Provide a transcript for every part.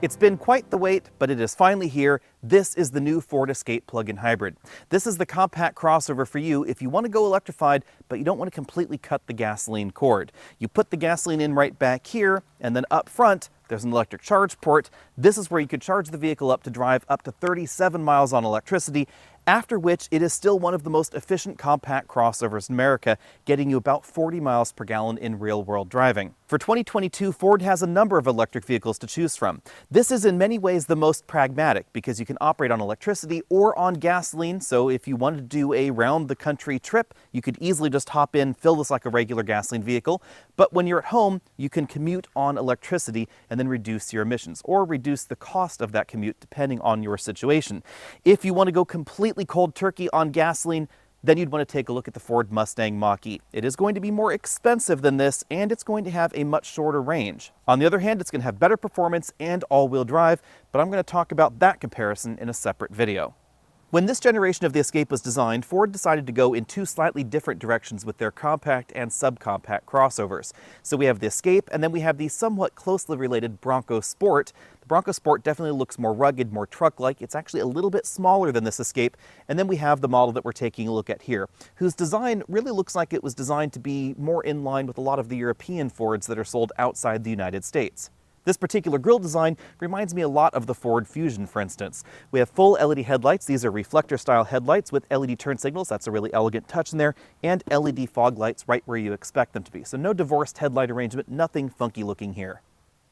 It's been quite the wait, but it is finally here. This is the new Ford Escape plug-in hybrid. This is the compact crossover for you if you want to go electrified, but you don't want to completely cut the gasoline cord. You put the gasoline in right back here, and then up front, there's an electric charge port. This is where you could charge the vehicle up to drive up to 37 miles on electricity, after which it is still one of the most efficient compact crossovers in America, getting you about 40 miles per gallon in real-world driving. For 2022, Ford has a number of electric vehicles to choose from. This is in many ways the most pragmatic because you can operate on electricity or on gasoline, so if you wanted to do a round-the-country trip, you could easily just hop in, fill this like a regular gasoline vehicle. But when you're at home, you can commute on electricity and then reduce your emissions, or reduce the cost of that commute depending on your situation. If you want to go completely cold turkey on gasoline, then you'd want to take a look at the Ford Mustang Mach-E. It is going to be more expensive than this, and it's going to have a much shorter range. On the other hand, it's going to have better performance and all-wheel drive, but I'm going to talk about that comparison in a separate video. When this generation of the Escape was designed, Ford decided to go in two slightly different directions with their compact and subcompact crossovers. So we have the Escape, and then we have the somewhat closely related Bronco Sport. The Bronco Sport definitely looks more rugged, more truck-like. It's actually a little bit smaller than this Escape. And then we have the model that we're taking a look at here, whose design really looks like it was designed to be more in line with a lot of the European Fords that are sold outside the United States. This particular grille design reminds me a lot of the Ford Fusion, for instance. We have full LED headlights. These are reflector-style headlights with LED turn signals. That's a really elegant touch in there. And LED fog lights right where you expect them to be. So no divorced headlight arrangement, nothing funky looking here.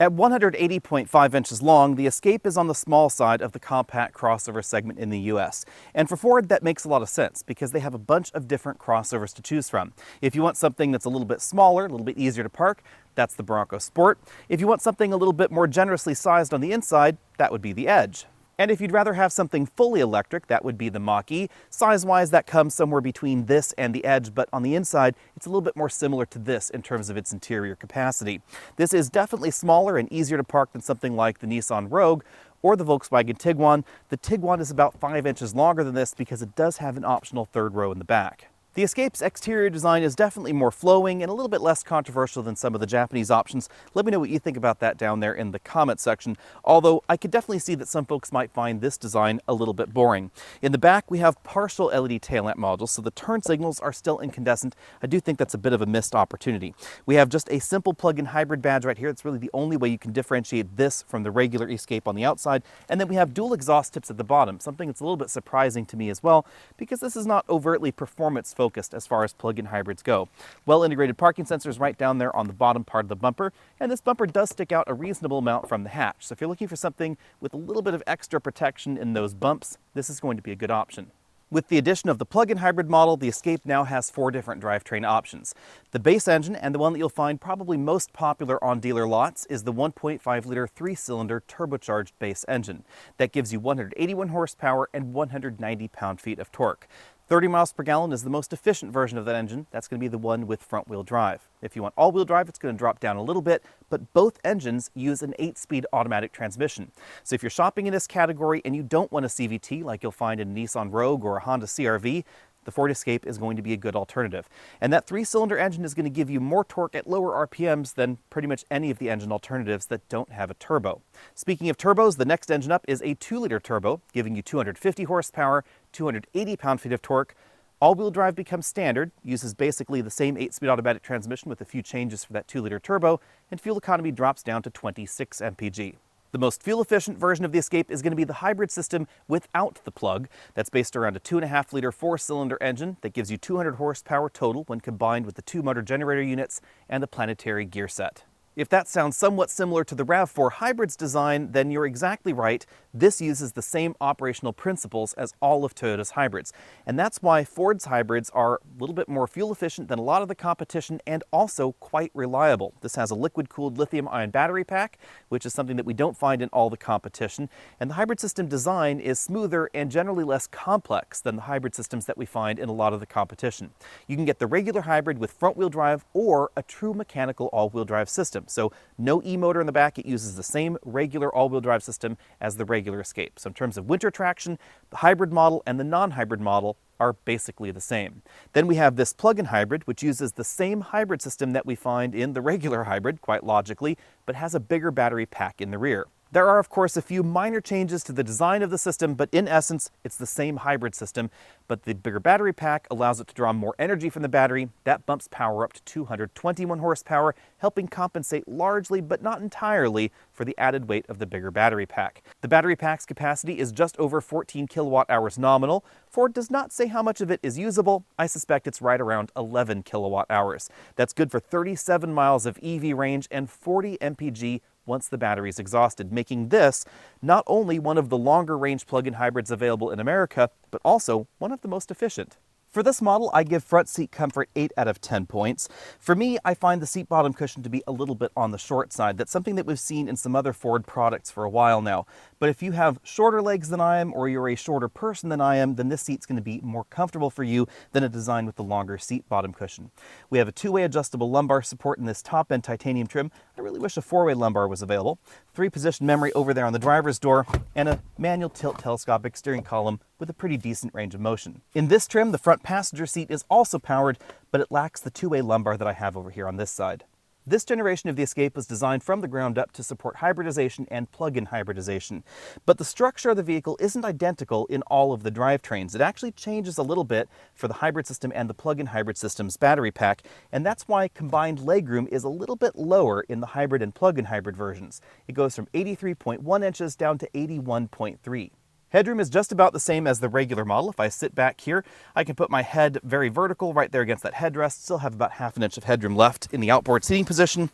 At 180.5 inches long, the Escape is on the small side of the compact crossover segment in the US. And for Ford, that makes a lot of sense because they have a bunch of different crossovers to choose from. If you want something that's a little bit smaller, a little bit easier to park, that's the Bronco Sport. If you want something a little bit more generously sized on the inside, that would be the Edge. And if you'd rather have something fully electric, that would be the Mach-E. Size-wise, that comes somewhere between this and the Edge, but on the inside, it's a little bit more similar to this in terms of its interior capacity. This is definitely smaller and easier to park than something like the Nissan Rogue or the Volkswagen Tiguan. The Tiguan is about 5 inches longer than this because it does have an optional third row in the back. The Escape's exterior design is definitely more flowing and a little bit less controversial than some of the Japanese options. Let me know what you think about that down there in the comment section, although I could definitely see that some folks might find this design a little bit boring. In the back, we have partial LED tail lamp modules, so the turn signals are still incandescent. I do think that's a bit of a missed opportunity. We have just a simple plug-in hybrid badge right here. It's really the only way you can differentiate this from the regular Escape on the outside. And then we have dual exhaust tips at the bottom, something that's a little bit surprising to me as well, because this is not overtly performance focused as far as plug-in hybrids go. Well-integrated parking sensors right down there on the bottom part of the bumper, and this bumper does stick out a reasonable amount from the hatch. So if you're looking for something with a little bit of extra protection in those bumps, this is going to be a good option. With the addition of the plug-in hybrid model, the Escape now has 4 different drivetrain options. The base engine, and the one that you'll find probably most popular on dealer lots, is the 1.5-liter 3-cylinder turbocharged base engine. That gives you 181 horsepower and 190 pound-feet of torque. 30 miles per gallon is the most efficient version of that engine. That's going to be the one with front-wheel drive. If you want all-wheel drive, it's going to drop down a little bit, but both engines use an 8-speed automatic transmission. So if you're shopping in this category and you don't want a CVT like you'll find in a Nissan Rogue or a Honda CR-V, the Ford Escape is going to be a good alternative. And that 3-cylinder engine is going to give you more torque at lower RPMs than pretty much any of the engine alternatives that don't have a turbo. Speaking of turbos, the next engine up is a 2-liter turbo, giving you 250 horsepower, 280 pound-feet of torque. All-wheel drive becomes standard, uses basically the same 8-speed automatic transmission with a few changes for that 2-liter turbo, and fuel economy drops down to 26 mpg. The most fuel-efficient version of the Escape is going to be the hybrid system without the plug. That's based around a 2.5-liter 4-cylinder engine that gives you 200 horsepower total when combined with the 2 motor generator units and the planetary gear set. If that sounds somewhat similar to the RAV4 Hybrid's design, then you're exactly right. This uses the same operational principles as all of Toyota's hybrids. And that's why Ford's hybrids are a little bit more fuel efficient than a lot of the competition and also quite reliable. This has a liquid-cooled lithium-ion battery pack, which is something that we don't find in all the competition. And the hybrid system design is smoother and generally less complex than the hybrid systems that we find in a lot of the competition. You can get the regular hybrid with front-wheel drive or a true mechanical all-wheel drive system. So no e-motor in the back, it uses the same regular all-wheel drive system as the regular Escape. So in terms of winter traction, the hybrid model and the non-hybrid model are basically the same. Then we have this plug-in hybrid, which uses the same hybrid system that we find in the regular hybrid, quite logically, but has a bigger battery pack in the rear. There are, of course, a few minor changes to the design of the system, but in essence, it's the same hybrid system, but the bigger battery pack allows it to draw more energy from the battery. That bumps power up to 221 horsepower, helping compensate largely, but not entirely, for the added weight of the bigger battery pack. The battery pack's capacity is just over 14 kilowatt hours nominal. Ford does not say how much of it is usable. I suspect it's right around 11 kilowatt hours. That's good for 37 miles of EV range and 40 mpg once the battery is exhausted, making this not only one of the longer range plug-in hybrids available in America, but also one of the most efficient. For this model, I give front seat comfort 8 out of 10 points. For me, I find the seat bottom cushion to be a little bit on the short side. That's something that we've seen in some other Ford products for a while now. But if you have shorter legs than I am, or you're a shorter person than I am, then this seat's going to be more comfortable for you than a design with the longer seat bottom cushion. We have a two-way adjustable lumbar support in this top-end titanium trim. I really wish a four-way lumbar was available. 3-position memory over there on the driver's door, and a manual tilt telescopic steering column with a pretty decent range of motion. In this trim, the front passenger seat is also powered, but it lacks the two-way lumbar that I have over here on this side. This generation of the Escape was designed from the ground up to support hybridization and plug-in hybridization. But the structure of the vehicle isn't identical in all of the drivetrains. It actually changes a little bit for the hybrid system and the plug-in hybrid system's battery pack, and that's why combined legroom is a little bit lower in the hybrid and plug-in hybrid versions. It goes from 83.1 inches down to 81.3. Headroom is just about the same as the regular model. If I sit back here, I can put my head very vertical right there against that headrest, still have about ½ inch of headroom left in the outboard seating position.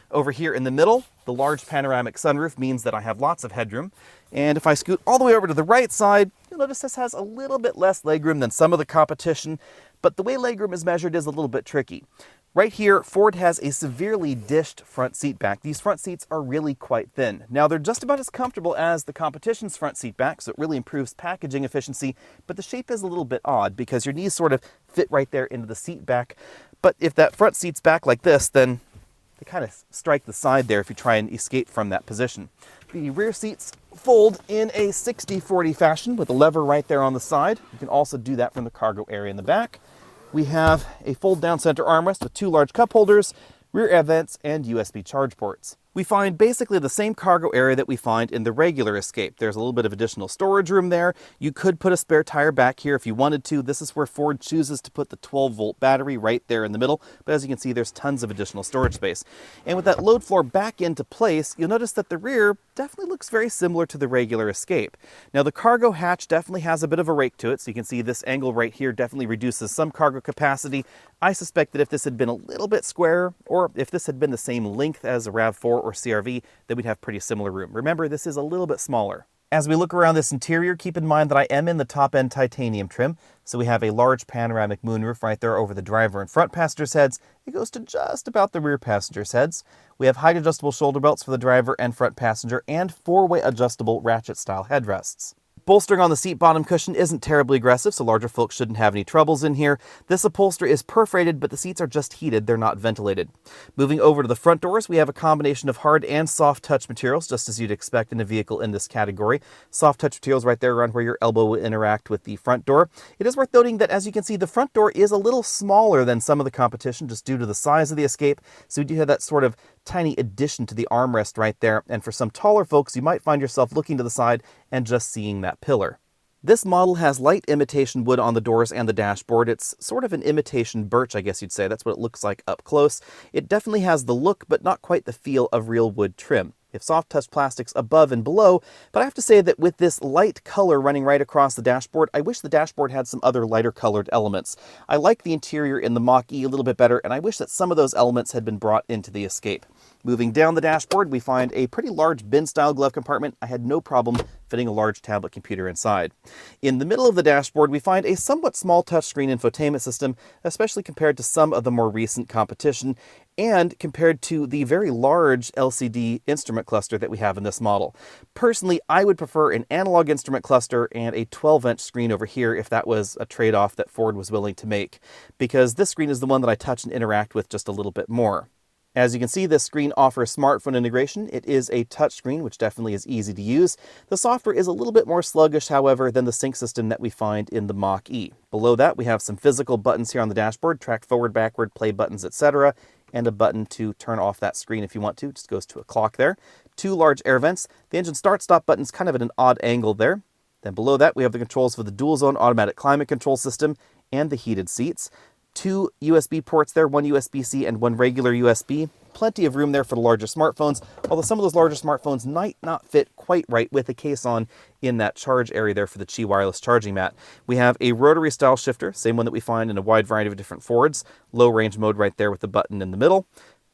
Over here in the middle, the large panoramic sunroof means that I have lots of headroom. And if I scoot all the way over to the right side, you'll notice this has a little bit less legroom than some of the competition, but the way legroom is measured is a little bit tricky. Right here, Ford has a severely dished front seat back. These front seats are really quite thin. Now, they're just about as comfortable as the competition's front seat back, so it really improves packaging efficiency, but the shape is a little bit odd because your knees sort of fit right there into the seat back. But if that front seat's back like this, then they kind of strike the side there if you try and escape from that position. The rear seats fold in a 60-40 fashion with a lever right there on the side. You can also do that from the cargo area in the back. We have a fold-down center armrest with 2 large cup holders, rear air vents, and USB charge ports. We find basically the same cargo area that we find in the regular Escape. There's a little bit of additional storage room there. You could put a spare tire back here if you wanted to. This is where Ford chooses to put the 12-volt battery right there in the middle. But as you can see, there's tons of additional storage space. And with that load floor back into place, you'll notice that the rear definitely looks very similar to the regular Escape. Now, the cargo hatch definitely has a bit of a rake to it. So you can see this angle right here definitely reduces some cargo capacity. I suspect that if this had been a little bit squarer, or if this had been the same length as a RAV4 or CRV, then we'd have pretty similar room. Remember, this is a little bit smaller. As we look around this interior, keep in mind that I am in the top-end titanium trim, so we have a large panoramic moonroof right there over the driver and front passengers' heads. It goes to just about the rear passengers' heads. We have height-adjustable shoulder belts for the driver and front passenger, and 4-way adjustable ratchet-style headrests. Bolstering on the seat bottom cushion isn't terribly aggressive, so larger folks shouldn't have any troubles in here. This upholstery is perforated, but the seats are just heated, they're not ventilated. Moving over to the front doors, we have a combination of hard and soft touch materials, just as you'd expect in a vehicle in this category. Soft touch materials right there around where your elbow will interact with the front door. It is worth noting that, as you can see, the front door is a little smaller than some of the competition, just due to the size of the Escape, so we do have that sort of tiny addition to the armrest right there, and for some taller folks, you might find yourself looking to the side and just seeing that pillar. This model has light imitation wood on the doors and the dashboard. It's sort of an imitation birch, I guess you'd say. That's what it looks like up close. It definitely has the look, but not quite the feel of real wood trim. If soft touch plastics above and below, but I have to say that with this light color running right across the dashboard, I wish the dashboard had some other lighter colored elements. I like the interior in the Mach-E a little bit better, and I wish that some of those elements had been brought into the Escape. Moving down the dashboard, we find a pretty large bin-style glove compartment. I had no problem fitting a large tablet computer inside. In the middle of the dashboard, we find a somewhat small touchscreen infotainment system, especially compared to some of the more recent competition, and compared to the very large LCD instrument cluster that we have in this model. Personally, I would prefer an analog instrument cluster and a 12-inch screen over here if that was a trade-off that Ford was willing to make, because this screen is the one that I touch and interact with just a little bit more. As you can see, this screen offers smartphone integration. It is a touchscreen, which definitely is easy to use. The software is a little bit more sluggish, however, than the sync system that we find in the Mach-E. Below that, we have some physical buttons here on the dashboard, track forward, backward, play buttons, etc. and a button to turn off that screen if you want to. It just goes to a clock there. 2 large air vents. The engine start-stop button's kind of at an odd angle there. Then below that, we have the controls for the dual-zone automatic climate control system and the heated seats. 2 USB ports there, 1 USB-C and 1 regular USB. Plenty of room there for the larger smartphones, although some of those larger smartphones might not fit quite right with the case on in that charge area there for the Qi wireless charging mat. We have a rotary style shifter, same one that we find in a wide variety of different Fords. Low range mode right there with the button in the middle.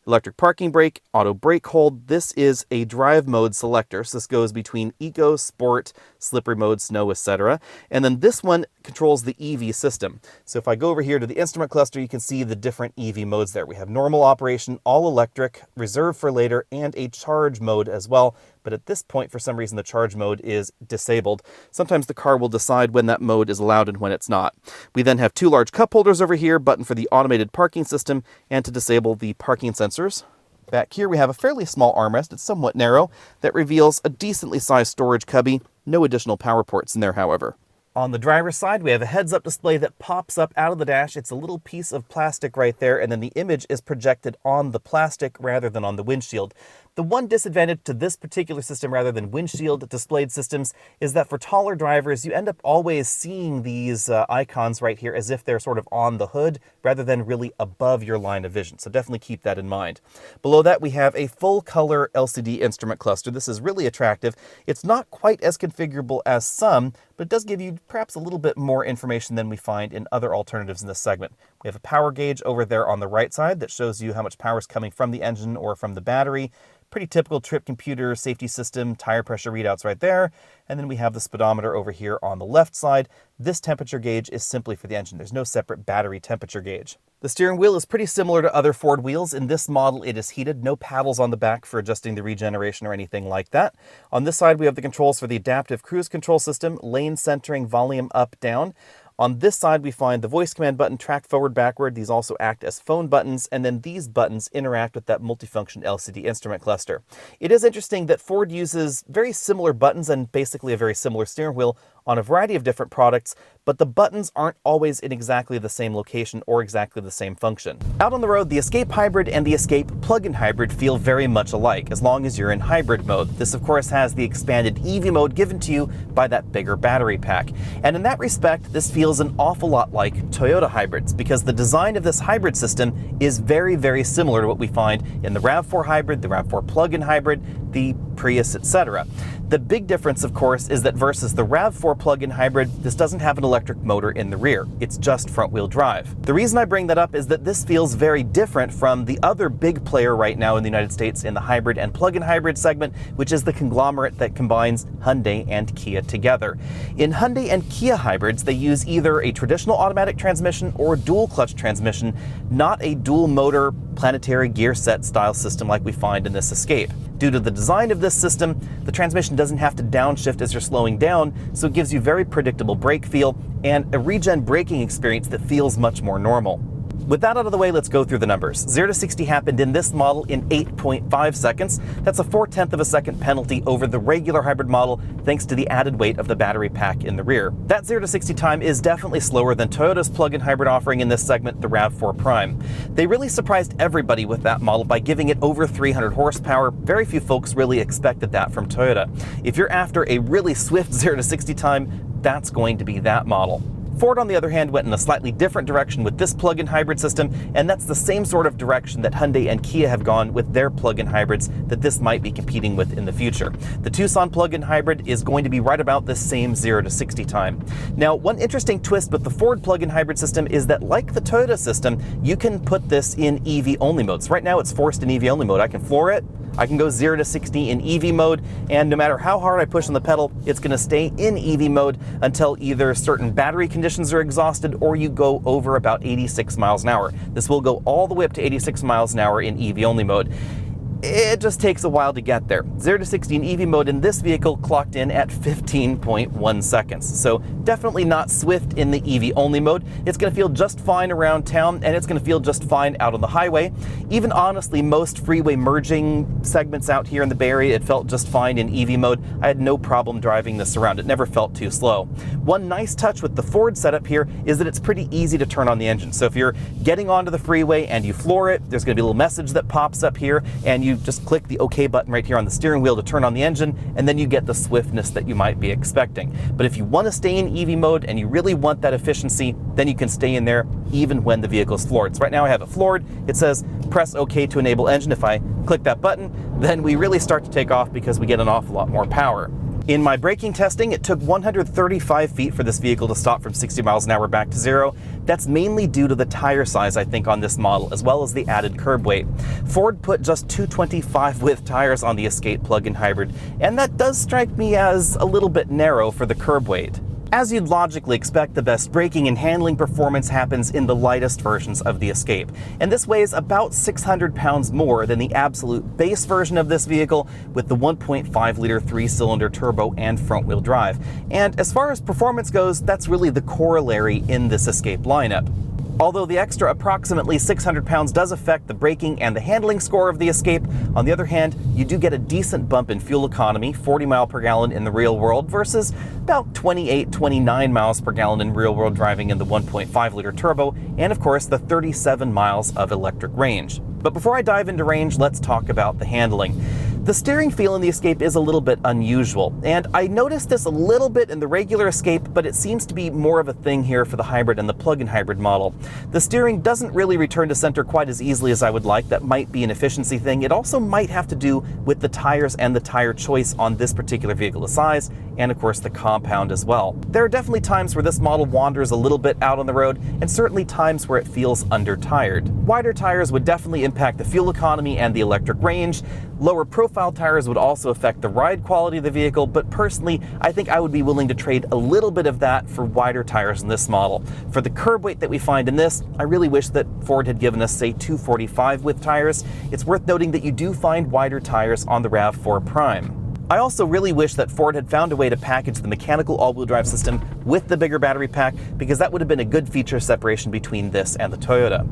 Electric parking brake, auto brake hold. This is a drive mode selector. So this goes between eco, sport, slippery mode, snow, etc. And then this one controls the EV system. So if I go over here to the instrument cluster, you can see the different EV modes there. We have normal operation, all electric, reserve for later, and a charge mode as well. But at this point, for some reason, the charge mode is disabled. Sometimes the car will decide when that mode is allowed and when it's not. We then have 2 large cup holders over here, button for the automated parking system, and to disable the parking sensors. Back here, we have a fairly small armrest. It's somewhat narrow. That reveals a decently sized storage cubby. No additional power ports in there, however. On the driver's side, we have a heads-up display that pops up out of the dash. It's a little piece of plastic right there, and then the image is projected on the plastic rather than on the windshield. The one disadvantage to this particular system rather than windshield displayed systems is that for taller drivers, you end up always seeing these icons right here as if they're sort of on the hood rather than really above your line of vision. So definitely keep that in mind. Below that, we have a full color LCD instrument cluster. This is really attractive. It's not quite as configurable as some, but it does give you perhaps a little bit more information than we find in other alternatives in this segment. We have a power gauge over there on the right side that shows you how much power is coming from the engine or from the battery. Pretty typical trip computer, safety system, tire pressure readouts right there. And then we have the speedometer over here on the left side. This temperature gauge is simply for the engine. There's no separate battery temperature gauge. The steering wheel is pretty similar to other Ford wheels. In this model, it is heated. No paddles on the back for adjusting the regeneration or anything like that. On this side, we have the controls for the adaptive cruise control system, lane centering, volume up, down. On this side, we find the voice command button, track forward, backward. These also act as phone buttons, and then these buttons interact with that multifunction LCD instrument cluster. It is interesting that Ford uses very similar buttons and basically a very similar steering wheel on a variety of different products, but the buttons aren't always in exactly the same location or exactly the same function. Out on the road, the Escape Hybrid and the Escape Plug-in Hybrid feel very much alike, as long as you're in hybrid mode. This, of course, has the expanded EV mode given to you by that bigger battery pack. And in that respect, this feels an awful lot like Toyota hybrids, because the design of this hybrid system is very, very similar to what we find in the RAV4 Hybrid, the RAV4 Plug-in Hybrid, the Prius, etc. The big difference, of course, is that versus the RAV4 plug-in hybrid, this doesn't have an electric motor in the rear. It's just front-wheel drive. The reason I bring that up is that this feels very different from the other big player right now in the United States in the hybrid and plug-in hybrid segment, which is the conglomerate that combines Hyundai and Kia together. In Hyundai and Kia hybrids, they use either a traditional automatic transmission or dual clutch transmission, not a dual motor planetary gear set style system like we find in this Escape. Due to the design of this system, the transmission doesn't have to downshift as you're slowing down, so it gives you very predictable brake feel and a regen braking experience that feels much more normal. With that out of the way, let's go through the numbers. 0 to 60 happened in this model in 8.5 seconds. That's a 0.4 of a second penalty over the regular hybrid model, thanks to the added weight of the battery pack in the rear. That 0 to 60 time is definitely slower than Toyota's plug-in hybrid offering in this segment, the RAV4 Prime. They really surprised everybody with that model by giving it over 300 horsepower. Very few folks really expected that from Toyota. If you're after a really swift 0 to 60 time, that's going to be that model. Ford, on the other hand, went in a slightly different direction with this plug-in hybrid system, and that's the same sort of direction that Hyundai and Kia have gone with their plug-in hybrids that this might be competing with in the future. The Tucson plug-in hybrid is going to be right about the same 0 to 60 time. Now, one interesting twist with the Ford plug-in hybrid system is that, like the Toyota system, you can put this in EV-only modes. Right now, it's forced in EV-only mode. I can floor it, I can go 0 to 60 in EV mode, and no matter how hard I push on the pedal, it's going to stay in EV mode until either certain battery conditions are exhausted or you go over about 86 miles an hour. This will go all the way up to 86 miles an hour in EV only mode. it just takes a while to get there. 0 to 60 in EV mode in this vehicle clocked in at 15.1 seconds. So definitely not swift in the EV only mode. It's going to feel just fine around town, and it's going to feel just fine out on the highway. Even honestly, most freeway merging segments out here in the Bay Area, it felt just fine in EV mode. I had no problem driving this around. It never felt too slow. One nice touch with the Ford setup here is that it's pretty easy to turn on the engine. So if you're getting onto the freeway and you floor it, there's going to be a little message that pops up here, and you just click the OK button right here on the steering wheel to turn on the engine, and then you get the swiftness that you might be expecting. But if you want to stay in EV mode and you really want that efficiency, then you can stay in there even when the vehicle's floored. So right now I have it floored. It says press OK to enable engine. If I click that button, then we really start to take off because we get an awful lot more power. In my braking testing, it took 135 feet for this vehicle to stop from 60 miles an hour back to 0. That's mainly due to the tire size, I think, on this model, as well as the added curb weight. Ford put just 225 width tires on the Escape plug-in hybrid, and that does strike me as a little bit narrow for the curb weight. As you'd logically expect, the best braking and handling performance happens in the lightest versions of the Escape, and this weighs about 600 pounds more than the absolute base version of this vehicle with the 1.5-liter 3-cylinder turbo and front-wheel drive. And as far as performance goes, that's really the corollary in this Escape lineup. Although the extra approximately 600 pounds does affect the braking and the handling score of the Escape, on the other hand, you do get a decent bump in fuel economy, 40 miles per gallon in the real world versus about 29 miles per gallon in real world driving in the 1.5-liter turbo, and of course the 37 miles of electric range. But before I dive into range, let's talk about the handling. The steering feel in the Escape is a little bit unusual, and I noticed this a little bit in the regular Escape, but it seems to be more of a thing here for the hybrid and the plug-in hybrid model. The steering doesn't really return to center quite as easily as I would like. That might be an efficiency thing. It also might have to do with the tires and the tire choice on this particular vehicle, the size, and of course the compound as well. There are definitely times where this model wanders a little bit out on the road, and certainly times where it feels under-tired. Wider tires would definitely impact the fuel economy and the electric range. Lower profile tires would also affect the ride quality of the vehicle, but personally, I think I would be willing to trade a little bit of that for wider tires in this model. For the curb weight that we find in this, I really wish that Ford had given us, say, 245 width tires. It's worth noting that you do find wider tires on the RAV4 Prime. I also really wish that Ford had found a way to package the mechanical all-wheel drive system with the bigger battery pack, because that would have been a good feature separation between this and the Toyota.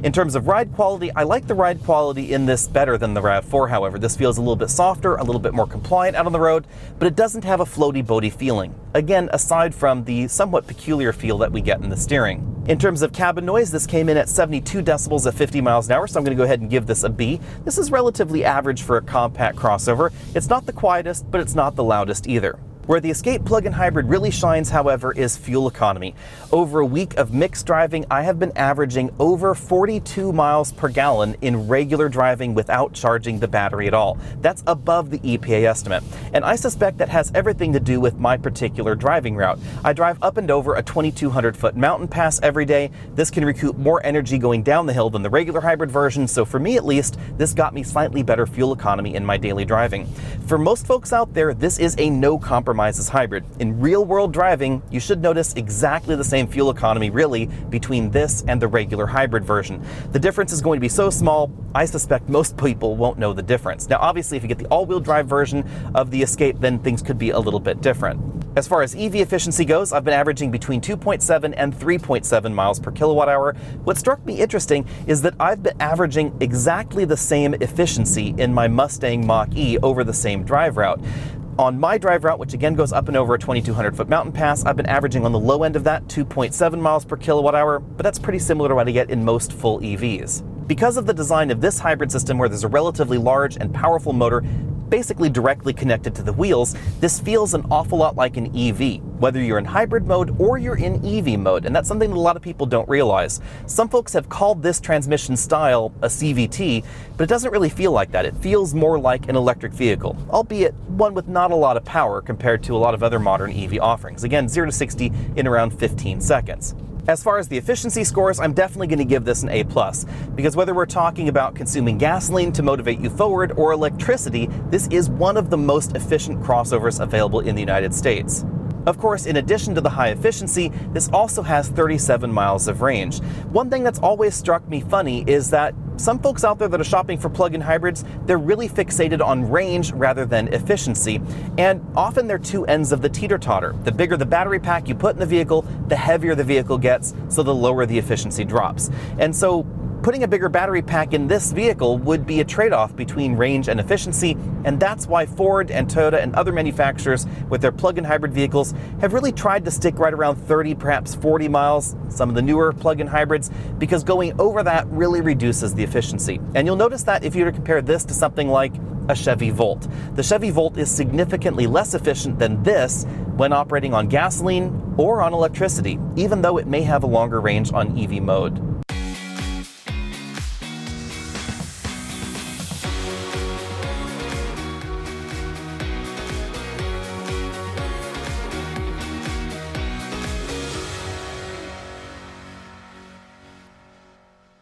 In terms of ride quality, I like the ride quality in this better than the RAV4, however. This feels a little bit softer, a little bit more compliant out on the road, but it doesn't have a floaty-boaty feeling. Again, aside from the somewhat peculiar feel that we get in the steering. In terms of cabin noise, this came in at 72 decibels at 50 miles an hour, so I'm going to go ahead and give this a B. This is relatively average for a compact crossover. It's not the quietest, but it's not the loudest either. Where the Escape plug-in hybrid really shines, however, is fuel economy. Over a week of mixed driving, I have been averaging over 42 miles per gallon in regular driving without charging the battery at all. That's above the EPA estimate. And I suspect that has everything to do with my particular driving route. I drive up and over a 2,200-foot mountain pass every day. This can recoup more energy going down the hill than the regular hybrid version, so for me at least, this got me slightly better fuel economy in my daily driving. For most folks out there, this is a no compromises hybrid. In real-world driving, you should notice exactly the same fuel economy, really, between this and the regular hybrid version. The difference is going to be so small, I suspect most people won't know the difference. Now, obviously, if you get the all-wheel drive version of the Escape, then things could be a little bit different. As far as EV efficiency goes, I've been averaging between 2.7 and 3.7 miles per kilowatt hour. What struck me interesting is that I've been averaging exactly the same efficiency in my Mustang Mach-E over the same drive route. On my drive route, which again goes up and over a 2,200-foot mountain pass, I've been averaging on the low end of that 2.7 miles per kilowatt hour, but that's pretty similar to what I get in most full EVs. Because of the design of this hybrid system, where there's a relatively large and powerful motor basically directly connected to the wheels, this feels an awful lot like an EV, whether you're in hybrid mode or you're in EV mode, and that's something that a lot of people don't realize. Some folks have called this transmission style a CVT, but it doesn't really feel like that. It feels more like an electric vehicle, albeit one with not a lot of power compared to a lot of other modern EV offerings. Again, 0 to 60 in around 15 seconds. As far as the efficiency scores, I'm definitely going to give this an A+, because whether we're talking about consuming gasoline to motivate you forward or electricity, this is one of the most efficient crossovers available in the United States. Of course, in addition to the high efficiency, this also has 37 miles of range. One thing that's always struck me funny is that some folks out there that are shopping for plug-in hybrids, they're really fixated on range rather than efficiency, and often they're two ends of the teeter-totter. The bigger the battery pack you put in the vehicle, the heavier the vehicle gets, so the lower the efficiency drops. And so putting a bigger battery pack in this vehicle would be a trade-off between range and efficiency, and that's why Ford and Toyota and other manufacturers with their plug-in hybrid vehicles have really tried to stick right around 30, perhaps 40 miles, some of the newer plug-in hybrids, because going over that really reduces the efficiency. And you'll notice that if you were to compare this to something like a Chevy Volt. The Chevy Volt is significantly less efficient than this when operating on gasoline or on electricity, even though it may have a longer range on EV mode.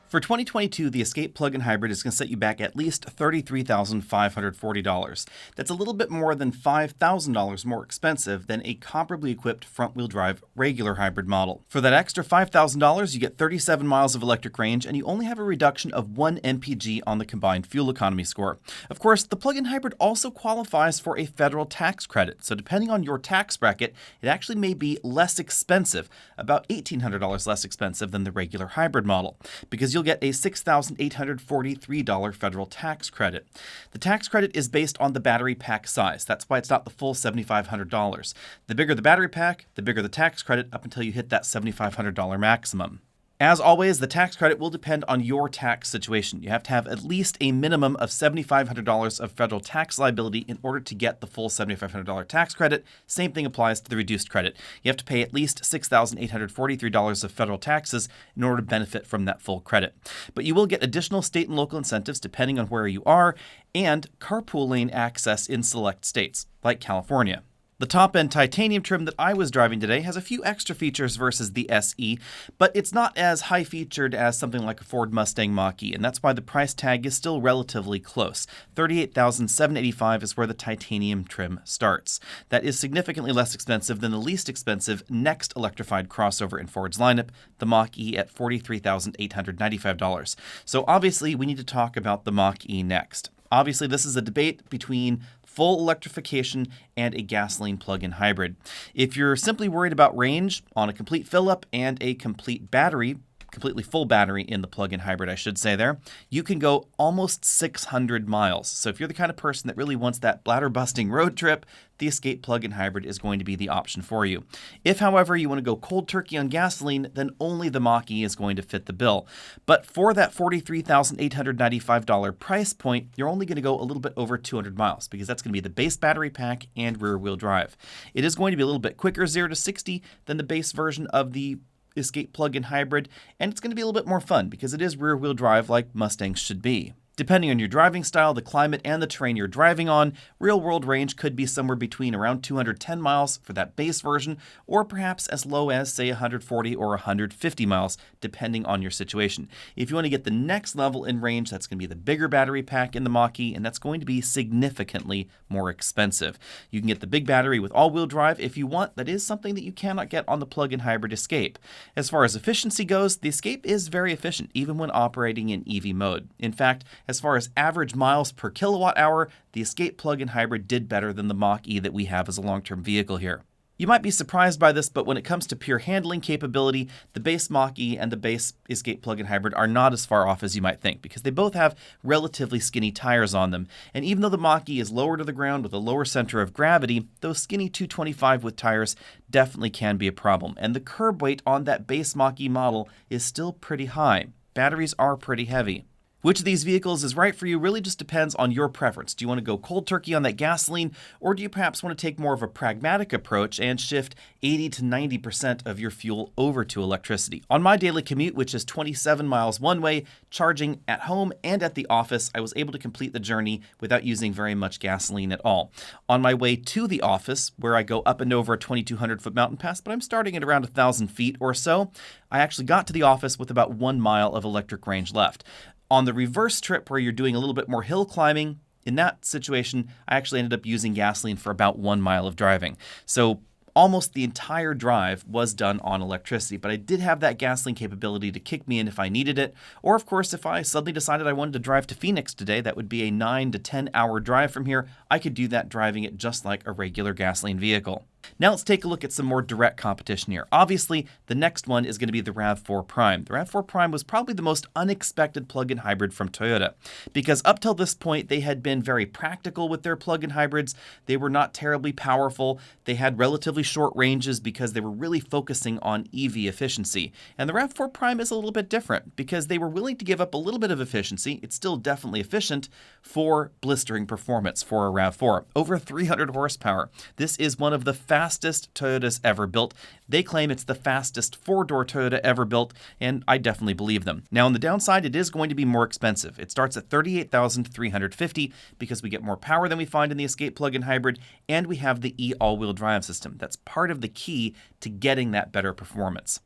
For 2022, the Escape plug-in hybrid is going to set you back at least $33,540. That's a little bit more than $5,000 more expensive than a comparably equipped front-wheel drive regular hybrid model. For that extra $5,000, you get 37 miles of electric range, and you only have a reduction of 1 mpg on the combined fuel economy score. Of course, the plug-in hybrid also qualifies for a federal tax credit, so depending on your tax bracket, it actually may be less expensive, about $1,800 less expensive than the regular hybrid model, because you'll get a $6,843 federal tax credit. The tax credit is based on the battery pack size. That's why it's not the full $7,500. The bigger the battery pack, the bigger the tax credit up until you hit that $7,500 maximum. As always, the tax credit will depend on your tax situation. You have to have at least a minimum of $7,500 of federal tax liability in order to get the full $7,500 tax credit. Same thing applies to the reduced credit. You have to pay at least $6,843 of federal taxes in order to benefit from that full credit. But you will get additional state and local incentives depending on where you are, and carpool lane access in select states, like California. The top-end titanium trim that I was driving today has a few extra features versus the SE, but it's not as high-featured as something like a Ford Mustang Mach-E, and that's why the price tag is still relatively close. $38,785 is where the titanium trim starts. That is significantly less expensive than the least expensive next electrified crossover in Ford's lineup, the Mach-E at $43,895. So obviously, we need to talk about the Mach-E next. Obviously, this is a debate between full electrification and a gasoline plug-in hybrid. If you're simply worried about range on a complete fill-up and a complete battery, completely full battery in the plug-in hybrid, I should say there, you can go almost 600 miles. So if you're the kind of person that really wants that bladder-busting road trip, the Escape plug-in hybrid is going to be the option for you. If, however, you want to go cold turkey on gasoline, then only the Mach-E is going to fit the bill. But for that $43,895 price point, you're only going to go a little bit over 200 miles because that's going to be the base battery pack and rear-wheel drive. It is going to be a little bit quicker 0 to 60 than the base version of the Escape plug-in hybrid, and it's going to be a little bit more fun because it is rear-wheel drive like Mustangs should be. Depending on your driving style, the climate, and the terrain you're driving on, real-world range could be somewhere between around 210 miles for that base version, or perhaps as low as, say, 140 or 150 miles, depending on your situation. If you want to get the next level in range, that's going to be the bigger battery pack in the Mach-E, and that's going to be significantly more expensive. You can get the big battery with all-wheel drive if you want. That is something that you cannot get on the plug-in hybrid Escape. As far as efficiency goes, the Escape is very efficient, even when operating in EV mode. In fact, as far as average miles per kilowatt hour, the Escape plug-in hybrid did better than the Mach-E that we have as a long-term vehicle here. You might be surprised by this, but when it comes to pure handling capability, the base Mach-E and the base Escape plug-in hybrid are not as far off as you might think, because they both have relatively skinny tires on them. And even though the Mach-E is lower to the ground with a lower center of gravity, those skinny 225 with tires definitely can be a problem. And the curb weight on that base Mach-E model is still pretty high. Batteries are pretty heavy. Which of these vehicles is right for you really just depends on your preference. Do you want to go cold turkey on that gasoline, or do you perhaps want to take more of a pragmatic approach and shift 80 to 90% of your fuel over to electricity? On my daily commute, which is 27 miles one way, charging at home and at the office, I was able to complete the journey without using very much gasoline at all. On my way to the office, where I go up and over a 2,200-foot mountain pass, but I'm starting at around 1,000 feet or so, I actually got to the office with about 1 mile of electric range left. On the reverse trip, where you're doing a little bit more hill climbing, in that situation, I actually ended up using gasoline for about 1 mile of driving. So almost the entire drive was done on electricity, but I did have that gasoline capability to kick me in if I needed it. Or of course, if I suddenly decided I wanted to drive to Phoenix today, that would be a 9 to 10 hour drive from here. I could do that driving it just like a regular gasoline vehicle. Now let's take a look at some more direct competition here. Obviously, the next one is going to be the RAV4 Prime. The RAV4 Prime was probably the most unexpected plug-in hybrid from Toyota, because up till this point, they had been very practical with their plug-in hybrids. They were not terribly powerful. They had relatively short ranges because they were really focusing on EV efficiency. And the RAV4 Prime is a little bit different because they were willing to give up a little bit of efficiency. It's still definitely efficient for blistering performance for a RAV4. Over 300 horsepower. This is one of the fastest Toyotas ever built. They claim it's the fastest four-door Toyota ever built, and I definitely believe them. Now, on the downside, it is going to be more expensive. It starts at $38,350 because we get more power than we find in the Escape plug-in hybrid, and we have the e-all-wheel drive system. That's part of the key to getting that better performance.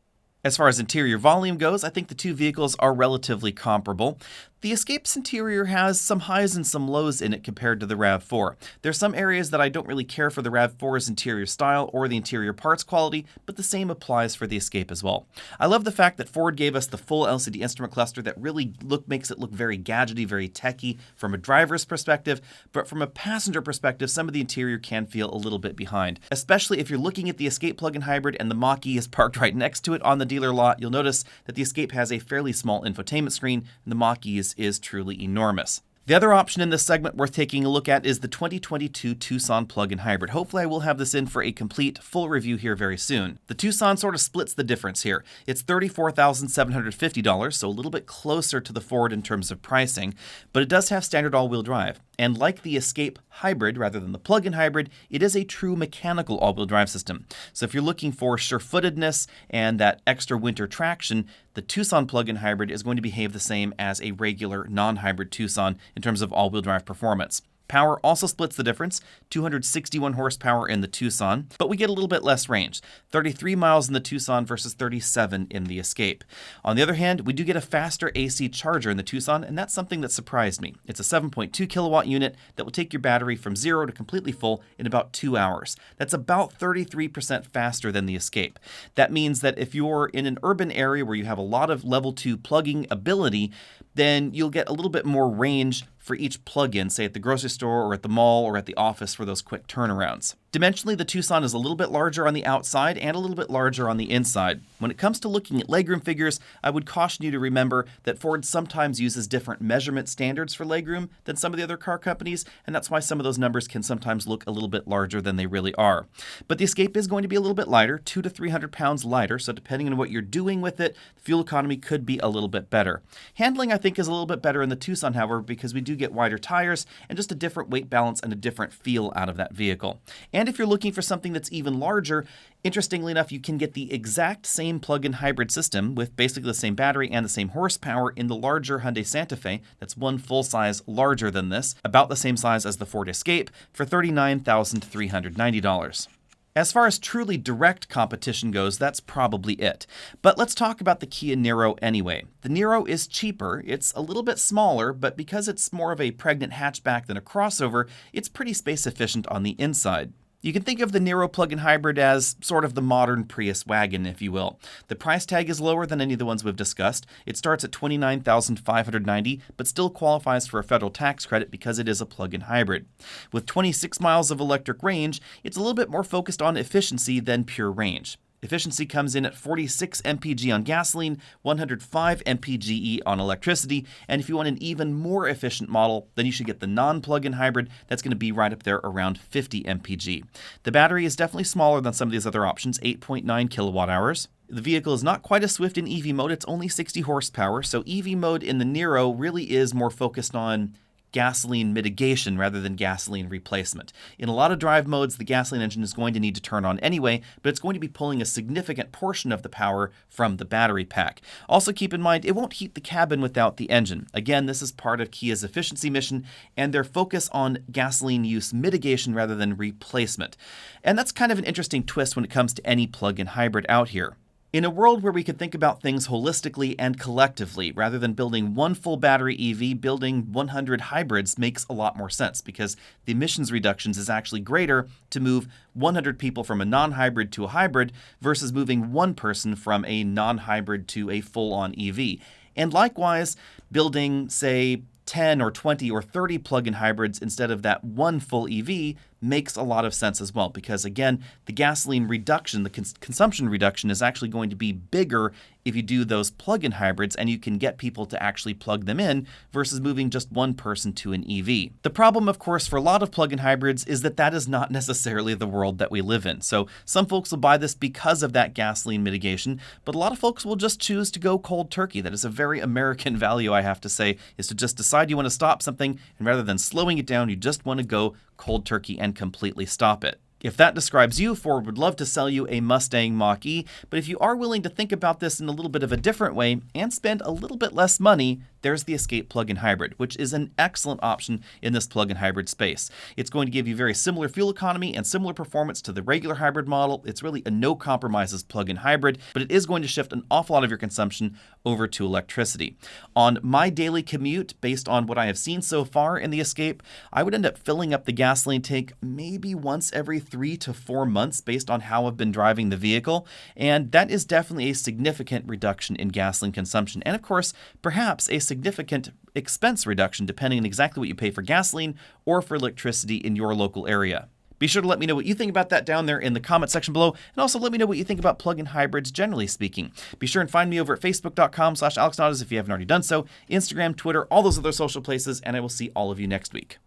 As far as interior volume goes, I think the two vehicles are relatively comparable. The Escape's interior has some highs and some lows in it compared to the RAV4. There's some areas that I don't really care for the RAV4's interior style or the interior parts quality, but the same applies for the Escape as well. I love the fact that Ford gave us the full LCD instrument cluster that really makes it look very gadgety, very techy from a driver's perspective, but from a passenger perspective, some of the interior can feel a little bit behind. Especially if you're looking at the Escape plug-in hybrid and the Mach-E is parked right next to it on the dealer lot, you'll notice that the Escape has a fairly small infotainment screen, and the Mach-E is truly enormous. The other option in this segment worth taking a look at is the 2022 Tucson plug-in hybrid. Hopefully I will have this in for a complete, full review here very soon. The Tucson sort of splits the difference here. It's $34,750, so a little bit closer to the Ford in terms of pricing, but it does have standard all-wheel drive. And like the Escape hybrid, rather than the plug-in hybrid, it is a true mechanical all-wheel drive system. So if you're looking for sure-footedness and that extra winter traction, the Tucson plug-in hybrid is going to behave the same as a regular non-hybrid Tucson in terms of all-wheel drive performance. Power also splits the difference, 261 horsepower in the Tucson, but we get a little bit less range, 33 miles in the Tucson versus 37 in the Escape. On the other hand, we do get a faster AC charger in the Tucson, and that's something that surprised me. It's a 7.2 kilowatt unit that will take your battery from 0 to completely full in about 2 hours. That's about 33% faster than the Escape. That means that if you're in an urban area where you have a lot of level 2 plugging ability, then you'll get a little bit more range for each plug-in, say at the grocery store or at the mall or at the office for those quick turnarounds. Dimensionally, the Tucson is a little bit larger on the outside and a little bit larger on the inside. When it comes to looking at legroom figures, I would caution you to remember that Ford sometimes uses different measurement standards for legroom than some of the other car companies, and that's why some of those numbers can sometimes look a little bit larger than they really are. But the Escape is going to be a little bit lighter, 200 to 300 pounds lighter, so depending on what you're doing with it, the fuel economy could be a little bit better. Handling, I think, is a little bit better in the Tucson, however, because we do get wider tires and just a different weight balance and a different feel out of that vehicle. And if you're looking for something that's even larger, interestingly enough, you can get the exact same plug-in hybrid system with basically the same battery and the same horsepower in the larger Hyundai Santa Fe. That's one full size larger than this, about the same size as the Ford Escape, for $39,390. As far as truly direct competition goes, that's probably it. But let's talk about the Kia Niro anyway. The Niro is cheaper, it's a little bit smaller, but because it's more of a pregnant hatchback than a crossover, it's pretty space efficient on the inside. You can think of the Niro plug-in hybrid as sort of the modern Prius wagon, if you will. The price tag is lower than any of the ones we've discussed. It starts at $29,590, but still qualifies for a federal tax credit because it is a plug-in hybrid. With 26 miles of electric range, it's a little bit more focused on efficiency than pure range. Efficiency comes in at 46 mpg on gasoline, 105 mpge on electricity, and if you want an even more efficient model, then you should get the non-plug-in hybrid. That's going to be right up there around 50 mpg. The battery is definitely smaller than some of these other options, 8.9 kilowatt hours. The vehicle is not quite as swift in EV mode, it's only 60 horsepower, so EV mode in the Niro really is more focused on gasoline mitigation rather than gasoline replacement. In a lot of drive modes, the gasoline engine is going to need to turn on anyway, but it's going to be pulling a significant portion of the power from the battery pack. Also keep in mind, it won't heat the cabin without the engine. Again, this is part of Kia's efficiency mission and their focus on gasoline use mitigation rather than replacement. And that's kind of an interesting twist when it comes to any plug-in hybrid out here. In a world where we could think about things holistically and collectively, rather than building one full battery EV, building 100 hybrids makes a lot more sense because the emissions reductions is actually greater to move 100 people from a non-hybrid to a hybrid versus moving one person from a non-hybrid to a full-on EV. And likewise, building, say, 10 or 20 or 30 plug-in hybrids instead of that one full EV makes a lot of sense as well because, again, the gasoline reduction, the consumption reduction is actually going to be bigger if you do those plug-in hybrids and you can get people to actually plug them in versus moving just one person to an EV. The problem, of course, for a lot of plug-in hybrids is that that is not necessarily the world that we live in. So some folks will buy this because of that gasoline mitigation, but a lot of folks will just choose to go cold turkey. That is a very American value, I have to say, is to just decide you want to stop something, and rather than slowing it down, you just want to go cold turkey and completely stop it. If that describes you, Ford would love to sell you a Mustang Mach-E, but if you are willing to think about this in a little bit of a different way and spend a little bit less money, there's the Escape plug-in hybrid, which is an excellent option in this plug-in hybrid space. It's going to give you very similar fuel economy and similar performance to the regular hybrid model. It's really a no-compromises plug-in hybrid, but it is going to shift an awful lot of your consumption over to electricity. On my daily commute, based on what I have seen so far in the Escape, I would end up filling up the gasoline tank maybe once every 3 to 4 months based on how I've been driving the vehicle, and that is definitely a significant reduction in gasoline consumption, and of course, perhaps a significant expense reduction depending on exactly what you pay for gasoline or for electricity in your local area. Be sure to let me know what you think about that down there in the comment section below, and also let me know what you think about plug-in hybrids generally speaking. Be sure and find me over at facebook.com/AlexNautas if you haven't already done so, Instagram, Twitter, all those other social places, and I will see all of you next week.